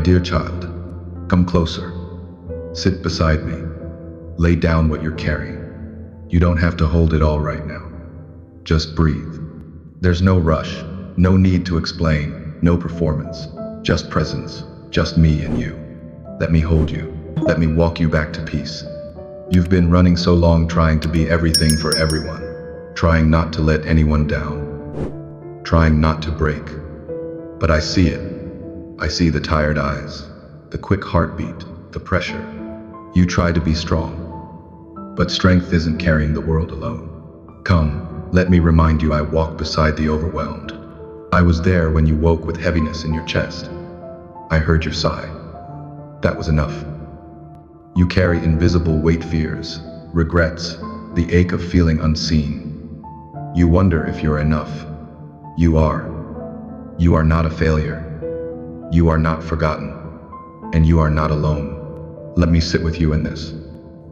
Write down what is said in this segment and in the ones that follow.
My dear child, come closer. Sit beside me. Lay down what you're carrying. You don't have to hold it all right now. Just breathe. There's no rush, no need to explain, no performance, just presence, just me and you. Let me hold you. Let me walk you back to peace. You've been running so long trying to be everything for everyone, trying not to let anyone down, trying not to break. But I see it. I see the tired eyes, the quick heartbeat, the pressure. You try to be strong, but strength isn't carrying the world alone. Come, let me remind you I walk beside the overwhelmed. I was there when you woke with heaviness in your chest. I heard your sigh. That was enough. You carry invisible weight, fears, regrets, the ache of feeling unseen. You wonder if you're enough. You are. You are not a failure. You are not forgotten. And you are not alone. Let me sit with you in this.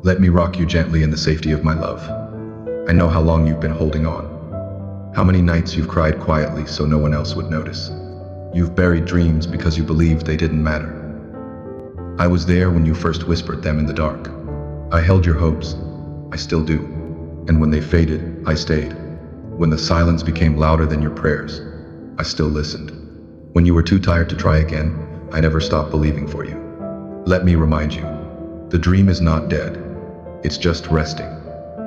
Let me rock you gently in the safety of my love. I know how long you've been holding on. How many nights you've cried quietly so no one else would notice. You've buried dreams because you believed they didn't matter. I was there when you first whispered them in the dark. I held your hopes. I still do. And when they faded, I stayed. When the silence became louder than your prayers, I still listened. When you were too tired to try again, I never stopped believing for you. Let me remind you, the dream is not dead. It's just resting.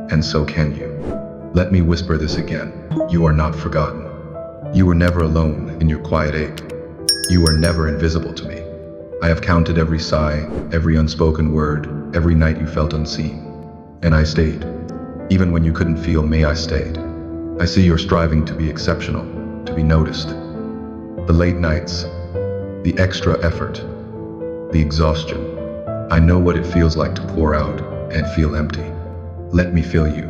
And so can you. Let me whisper this again. You are not forgotten. You were never alone in your quiet ache. You are never invisible to me. I have counted every sigh, every unspoken word, every night you felt unseen. And I stayed. Even when you couldn't feel me, I stayed. I see you're striving to be exceptional, to be noticed. The late nights, the extra effort, the exhaustion. I know what it feels like to pour out and feel empty. Let me fill you,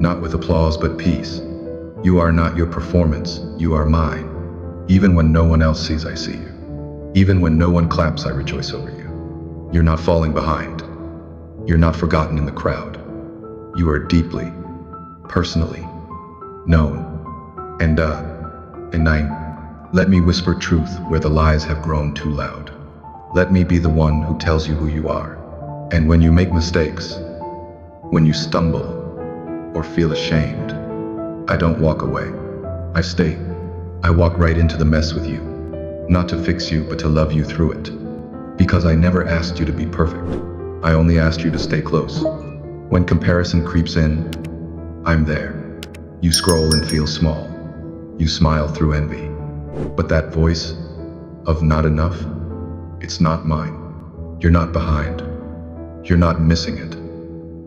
not with applause but peace. You are not your performance, you are mine. Even when no one else sees, I see you. Even when no one claps, I rejoice over you. You're not falling behind. You're not forgotten in the crowd. You are deeply, personally known. And let me whisper truth where the lies have grown too loud. Let me be the one who tells you who you are. And when you make mistakes, when you stumble or feel ashamed, I don't walk away. I stay. I walk right into the mess with you. Not to fix you, but to love you through it. Because I never asked you to be perfect. I only asked you to stay close. When comparison creeps in, I'm there. You scroll and feel small. You smile through envy. But that voice of not enough, it's not mine. You're not behind. You're not missing it.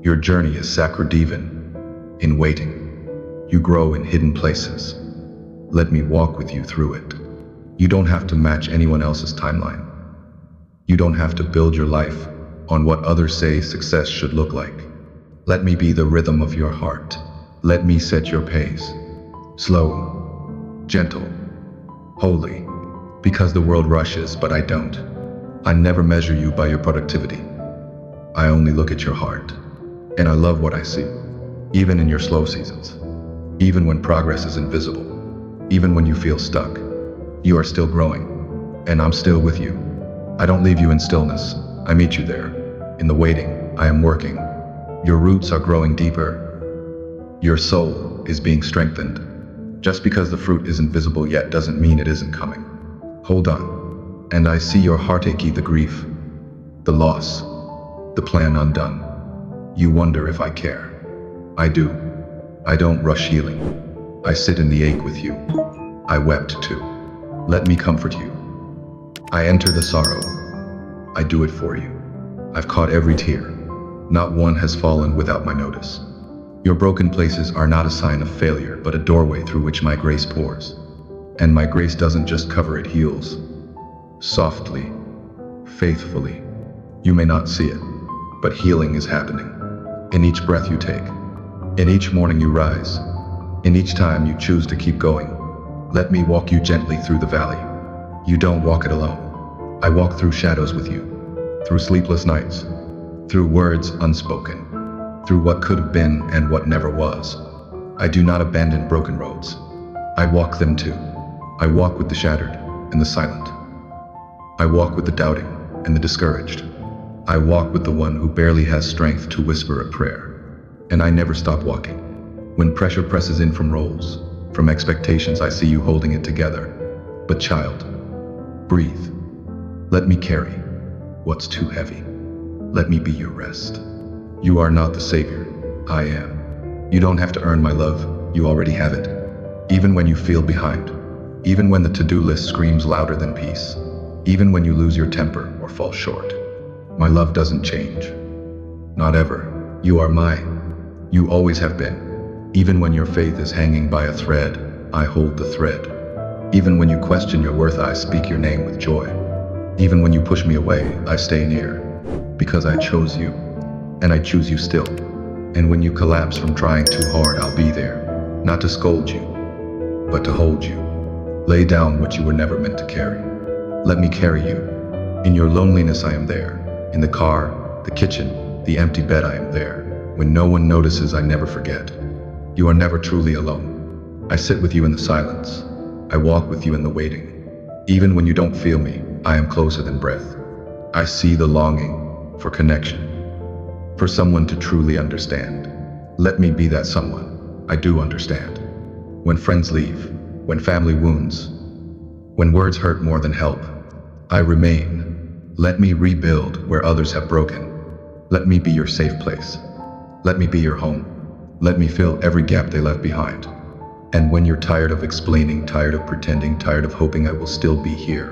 Your journey is sacred even in waiting. You grow in hidden places. Let me walk with you through it. You don't have to match anyone else's timeline. You don't have to build your life on what others say success should look like. Let me be the rhythm of your heart. Let me set your pace. Slow, gentle, holy. Because the world rushes, but I don't. I never measure you by your productivity. I only look at your heart. And I love what I see. Even in your slow seasons. Even when progress is invisible. Even when you feel stuck. You are still growing, and I'm still with you. I don't leave you in stillness. I meet you there. In the waiting, I am working. Your roots are growing deeper. Your soul is being strengthened. Just because the fruit isn't visible yet doesn't mean it isn't coming. Hold on. And I see your heartache, the grief, the loss, the plan undone. You wonder if I care. I do. I don't rush healing. I sit in the ache with you. I wept too. Let me comfort you. I enter the sorrow. I do it for you. I've caught every tear. Not one has fallen without my notice. Your broken places are not a sign of failure, but a doorway through which my grace pours. And my grace doesn't just cover, it heals. Softly, faithfully. You may not see it, but healing is happening. In each breath you take. In each morning you rise. In each time you choose to keep going. Let me walk you gently through the valley. You don't walk it alone. I walk through shadows with you. Through sleepless nights. Through words unspoken. Through what could have been and what never was. I do not abandon broken roads. I walk them too. I walk with the shattered and the silent. I walk with the doubting and the discouraged. I walk with the one who barely has strength to whisper a prayer. And I never stop walking. When pressure presses in from roles, from expectations, I see you holding it together. But child, breathe. Let me carry what's too heavy. Let me be your rest. You are not the savior. I am. You don't have to earn my love. You already have it. Even when you feel behind. Even when the to-do list screams louder than peace. Even when you lose your temper or fall short. My love doesn't change. Not ever. You are mine. You always have been. Even when your faith is hanging by a thread, I hold the thread. Even when you question your worth, I speak your name with joy. Even when you push me away, I stay near. Because I chose you. And I choose you still. And when you collapse from trying too hard, I'll be there. Not to scold you, but to hold you. Lay down what you were never meant to carry. Let me carry you. In your loneliness, I am there. In the car, the kitchen, the empty bed, I am there. When no one notices, I never forget. You are never truly alone. I sit with you in the silence. I walk with you in the waiting. Even when you don't feel me, I am closer than breath. I see the longing for connection, for someone to truly understand. Let me be that someone. I do understand. When friends leave, when family wounds, when words hurt more than help, I remain. Let me rebuild where others have broken. Let me be your safe place. Let me be your home. Let me fill every gap they left behind. And when you're tired of explaining, tired of pretending, tired of hoping, I will still be here.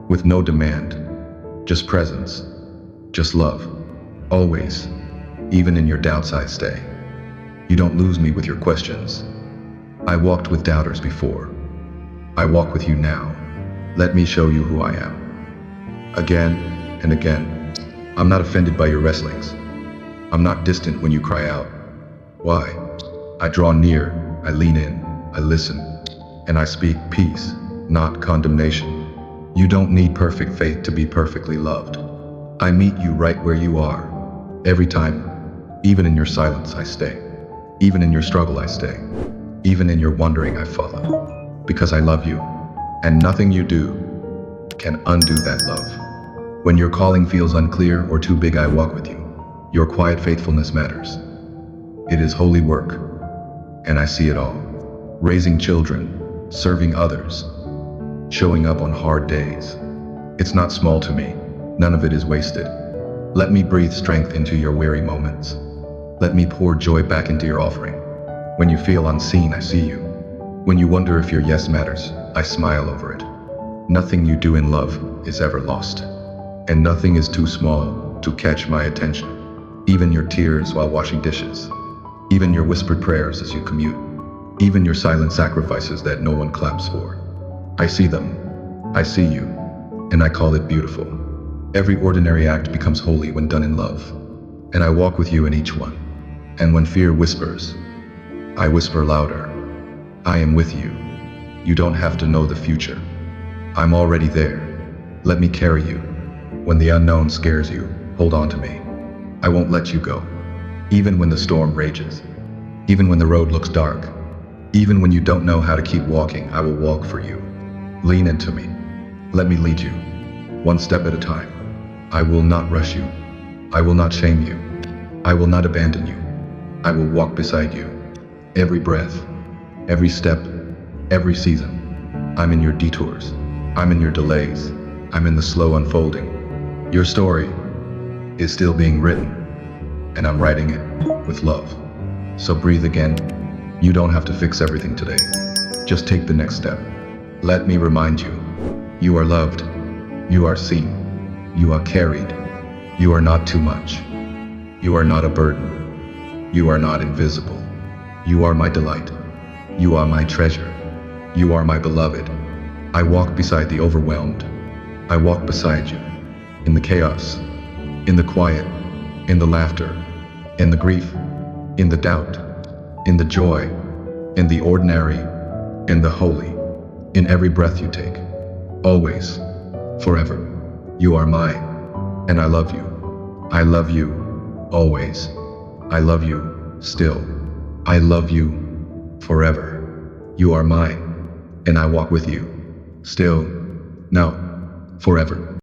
With no demand, just presence, just love. Always, even in your doubts, I stay. You don't lose me with your questions. I walked with doubters before. I walk with you now. Let me show you who I am. Again and again, I'm not offended by your wrestlings. I'm not distant when you cry out. Why? I draw near, I lean in, I listen, and I speak peace, not condemnation. You don't need perfect faith to be perfectly loved. I meet you right where you are. Every time, even in your silence, I stay. Even in your struggle, I stay. Even in your wandering, I follow. Because I love you, and nothing you do can undo that love. When your calling feels unclear or too big, I walk with you. Your quiet faithfulness matters. It is holy work, and I see it all. Raising children, serving others, showing up on hard days. It's not small to me. None of it is wasted. Let me breathe strength into your weary moments. Let me pour joy back into your offering. When you feel unseen, I see you. When you wonder if your yes matters, I smile over it. Nothing you do in love is ever lost. And nothing is too small to catch my attention. Even your tears while washing dishes. Even your whispered prayers as you commute. Even your silent sacrifices that no one claps for. I see them. I see you. And I call it beautiful. Every ordinary act becomes holy when done in love. And I walk with you in each one. And when fear whispers, I whisper louder. I am with you. You don't have to know the future. I'm already there. Let me carry you. When the unknown scares you, hold on to me. I won't let you go. Even when the storm rages. Even when the road looks dark. Even when you don't know how to keep walking, I will walk for you. Lean into me. Let me lead you. One step at a time. I will not rush you. I will not shame you. I will not abandon you. I will walk beside you. Every breath, every step, every season. I'm in your detours. I'm in your delays. I'm in the slow unfolding. Your story is still being written, and I'm writing it with love. So breathe again. You don't have to fix everything today. Just take the next step. Let me remind you, you are loved. You are seen. You are carried. You are not too much. You are not a burden. You are not invisible. You are my delight. You are my treasure. You are my beloved. I walk beside the overwhelmed. I walk beside you. In the chaos, in the quiet, in the laughter, in the grief, in the doubt, in the joy, in the ordinary, in the holy, in every breath you take. Always, forever. You are mine, and I love you. I love you, always. I love you, still. I love you, forever. You are mine, and I walk with you. Still, no, forever.